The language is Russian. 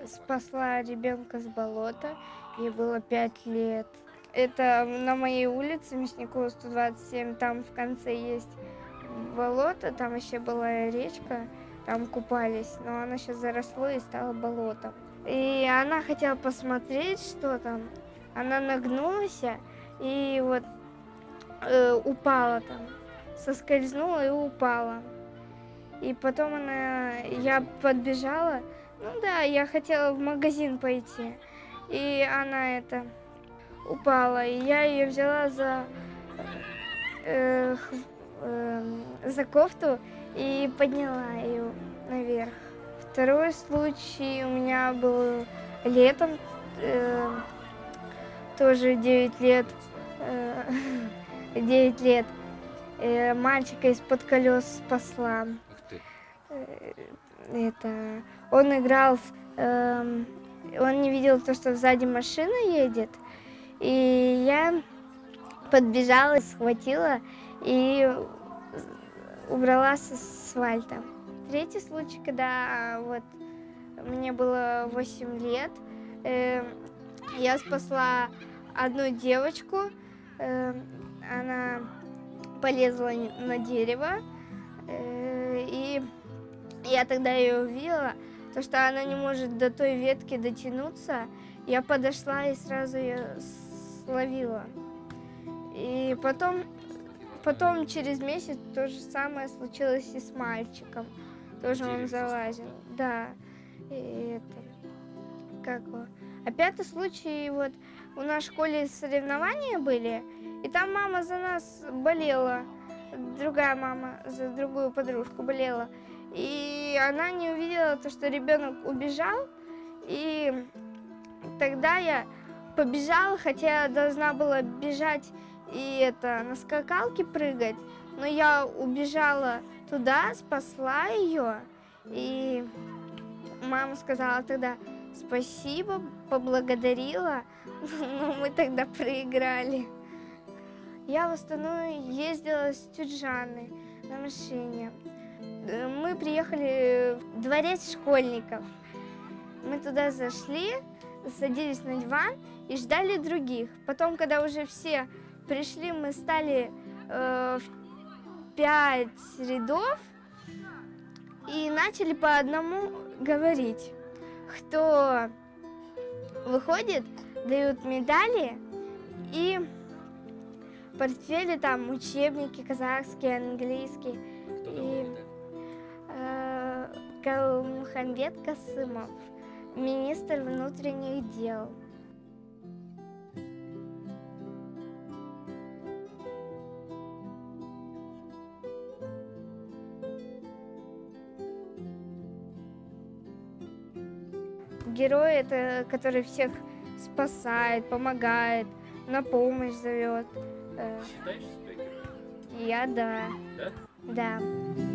Спасла ребенка с болота, ей было 5 лет. Это на моей улице, Мясникова, 127, там в конце есть болото, там вообще была речка, там купались, но оно сейчас заросло и стало болотом. И она хотела посмотреть, что там. Она нагнулась и вот упала там, соскользнула и упала. И потом я подбежала, ну да, я хотела в магазин пойти, и она упала, и я ее взяла за кофту и подняла ее наверх. Второй случай у меня был летом, тоже 9 лет, 9 лет. Мальчика из-под колес спасла. Он играл, он не видел то, что сзади машина едет, и я подбежала, схватила и убрала с асфальта. Третий случай, когда вот мне было 8 лет, я спасла одну девочку, она полезла на дерево, и я тогда ее увидела, то что она не может до той ветки дотянуться. Я подошла и сразу ее словила. И потом через месяц то же самое случилось и с мальчиком. Тоже он залазил. Да. И А пятый случай, вот у нас в школе соревнования были, и там мама за нас болела. Другая мама за другую подружку болела. И она не увидела то, что ребенок убежал. И тогда я побежала, хотя я должна была бежать и на скакалке прыгать. Но я убежала туда, спасла ее. И мама сказала тогда спасибо, поблагодарила. Но мы тогда проиграли. Я в Астану ездила с тетей Жанной на машине. Мы приехали в дворец школьников. Мы туда зашли, садились на диван и ждали других. Потом, когда уже все пришли, мы стали в 5 рядов и начали по одному говорить. Кто выходит, дают медали и в портфеле там учебники казахские, английские. И Калмухамбет Касымов, министр внутренних дел. Герой — это который всех спасает, помогает, на помощь зовет. Считаешь себя героем? Я да. Да? Да.